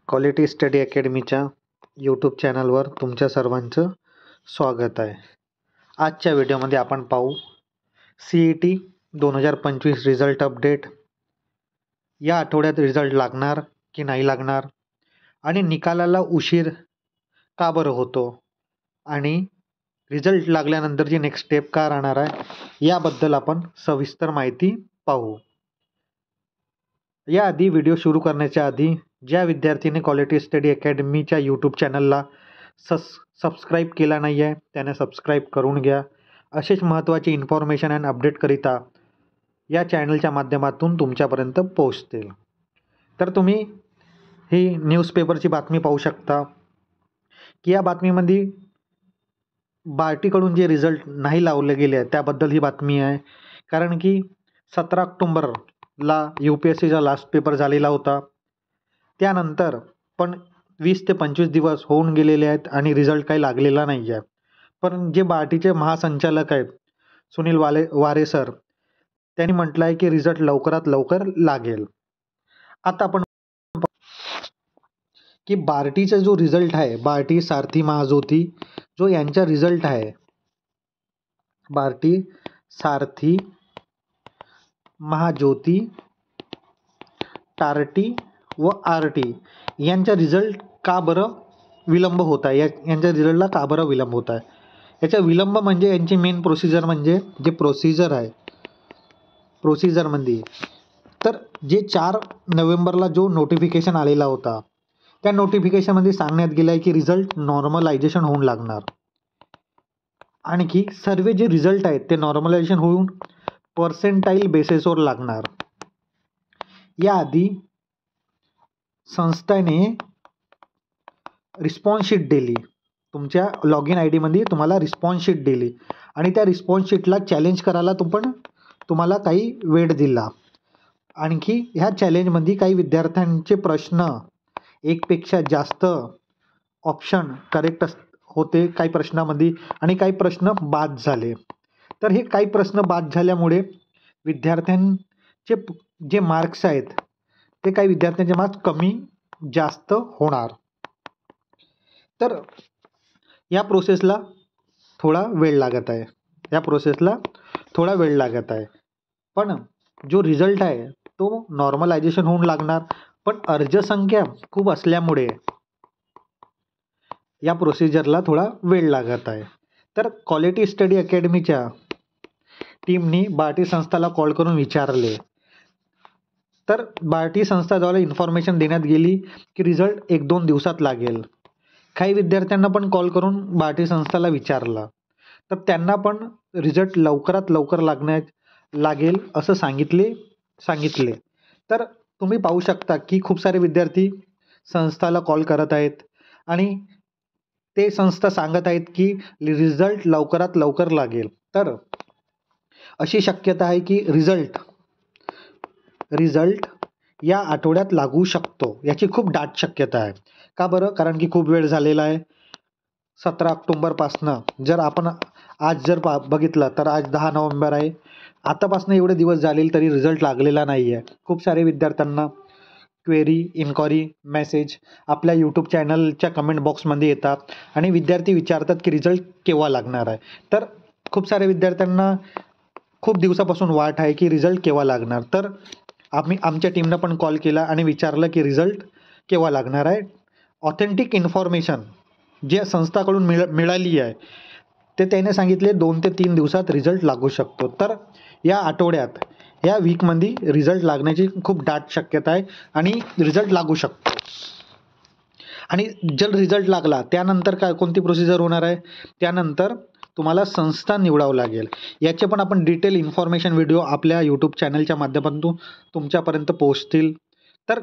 Quality study अकॅडमीच्या YouTube चॅनलवर तुमच्या सर्वांचं स्वागत आहे. आजच्या व्हिडिओमध्ये आपण पाहू CET 2025 रिझल्ट अपडेट. या आठवड्यात रिझल्ट लागणार की नाही लागणार आणि निकालाला उशीर का बरं होतो आणि रिझल्ट लागल्यानंतरची नेक्स्ट स्टेप का राहणार आहे याबद्दल आपण सविस्तर माहिती पाहू. याआधी व्हिडिओ सुरू करण्याच्या आधी ज्या विद्यार्थ्यांनी क्वालिटी स्टडी अकॅडमीच्या यूट्यूब चॅनलला सबस्क्राईब केला नाही आहे त्याने सबस्क्राईब करून घ्या. असेच महत्त्वाचे इन्फॉर्मेशन अँड अपडेटकरिता या चॅनलच्या माध्यमातून तुमच्यापर्यंत पोहोचतील. तर तुम्ही ही न्यूजपेपरची बातमी पाहू शकता की या बातमीमध्ये बार्टीकडून जे रिझल्ट नाही लावले गेले त्याबद्दल ही बातमी आहे. कारण की 17 ऑक्टोंबरला UPSCचा लास्ट पेपर झालेला होता. त्यानंतर पण 20 ते 25 दिवस होऊन गेलेले आहेत आणि रिझल्ट काही लागलेला नाही आहे. पण जे बार्टीचे महासंचालक आहेत सुनील वारे सर त्यांनी म्हटलं आहे की रिझल्ट लवकरात लवकर लागेल. आता आपण की बार्टीचा जो रिझल्ट आहे बार्टी सारथी महाज्योती जो यांचा रिझल्ट आहे बार्टी सारथी महाज्योती टार्टी व RT यांचा रिझल्ट का बरं विलंब होत आहे यांच्या रिझल्टला का बरं विलंब होत आहे. याचा विलंब म्हणजे यांची मेन प्रोसिजर म्हणजे जे प्रोसिजर आहे प्रोसिजरमध्ये तर जे 4 नोव्हेंबरला जो नोटिफिकेशन आलेला होता त्या नोटिफिकेशनमध्ये सांगण्यात गेलं आहे की रिझल्ट नॉर्मलायझेशन होऊन लागणार. आणखी सर्व जे रिझल्ट आहेत ते नॉर्मलायझेशन होऊन पर्सेंटाईल बेसिसवर लागणार. याआधी संस्थेने रिस्पॉन्स शीट दिली, तुमच्या लॉग इन ID मध्ये तुम्हाला रिस्पॉन्स शीट दिली आणि त्या रिस्पॉन्स शीटला चॅलेंज करायला तुम्हाला काही वेळ दिला. आणखी ह्या चॅलेंजमध्ये काही विद्यार्थ्यांचे प्रश्न एकपेक्षा जास्त ऑप्शन करेक्ट होते काही प्रश्नामध्ये आणि काही प्रश्न बाद झाले. तर हे काही प्रश्न बाद झाल्यामुळे विद्यार्थ्यांचे जे मार्क्स आहेत ते काही विद्यार्थ्यांचे मार्क्स कमी जास्त होणार. तर या प्रोसेसला थोडा वेळ लागत आहे. पण जो रिझल्ट आहे तो नॉर्मलायझेशन होऊन लागणार. पण अर्जसंख्या खूप असल्यामुळे या प्रोसिजरला थोडा वेळ लागत आहे. तर क्वालिटी स्टडी अकॅडमीच्या टीमनी बार्टी संस्थाला कॉल करून विचारले तर बार्टी संस्थाद्वारे इन्फॉर्मेशन देण्यात गेली की रिझल्ट 1-2 दिवसात लागेल. काही विद्यार्थ्यांना पण कॉल करून बार्टी संस्थाला विचारलं तर त्यांना पण रिझल्ट लवकरात लवकर लागेल असं सांगितले. तर तुम्ही पाहू शकता की खूप सारे विद्यार्थी संस्थाला कॉल करत आहेत आणि ते संस्था सांगत आहेत की रिझल्ट लवकरात लवकर लागेल. तर अशी शक्यता आहे की रिझल्ट या आठवड्यात लागू शकतो. याची खूप दाट शक्यता आहे. का बरं? कारण की खूप वेळ झालेला आहे. 17 ऑक्टोंबरपासनं जर आपण आज बघितलं तर आज 10 नोव्हेंबर आहे. आतापासून एवढे दिवस झाले तरी रिझल्ट लागलेला नाही आहे. खूप सारे विद्यार्थ्यांना क्वेरी इन्क्वायरी मेसेज आपल्या यूट्यूब चॅनलच्या कमेंट बॉक्समध्ये येतात आणि विद्यार्थी विचारतात की रिझल्ट केव्हा लागणार आहे. तर खूप साऱ्या विद्यार्थ्यांना खूप दिवसापासून वाट आहे की रिझल्ट केव्हा लागणार. तर आमच्या टीमनं पण कॉल केला आणि विचारलं की रिझल्ट केव्हा लागणार आहे. ऑथेंटिक इन्फॉर्मेशन जे संस्थाकडून मिळाली आहे ते त्याने सांगितले 2 ते 3 दिवसात रिझल्ट लागू शकतो. तर या आठवड्यात या वीकमध्ये रिझल्ट लागण्याची खूप दाट शक्यता आहे आणि रिझल्ट लागू शकतो. आणि जर रिझल्ट लागला त्यानंतर कोणती प्रोसिजर होणार आहे त्यानंतर तुम्हाला संस्था निवडावं लागेल. याचे पण आपण डिटेल इन्फॉर्मेशन व्हिडिओ आपल्या यूट्यूब चॅनलच्या माध्यमातून तुमच्यापर्यंत पोहोचतील. तर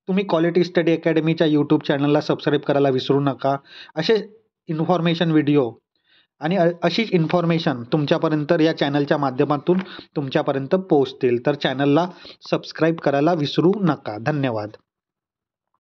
तुम्ही क्वालिटी स्टडी अकॅडमीच्या यूट्यूब चॅनलला सबस्क्राईब करायला विसरू नका. असे इन्फॉर्मेशन व्हिडिओ आणि अशीच इन्फॉर्मेशन तुमच्यापर्यंत या चॅनलच्या माध्यमातून तुमच्यापर्यंत पोहोचतील. तर चॅनलला सबस्क्राईब करायला विसरू नका. धन्यवाद.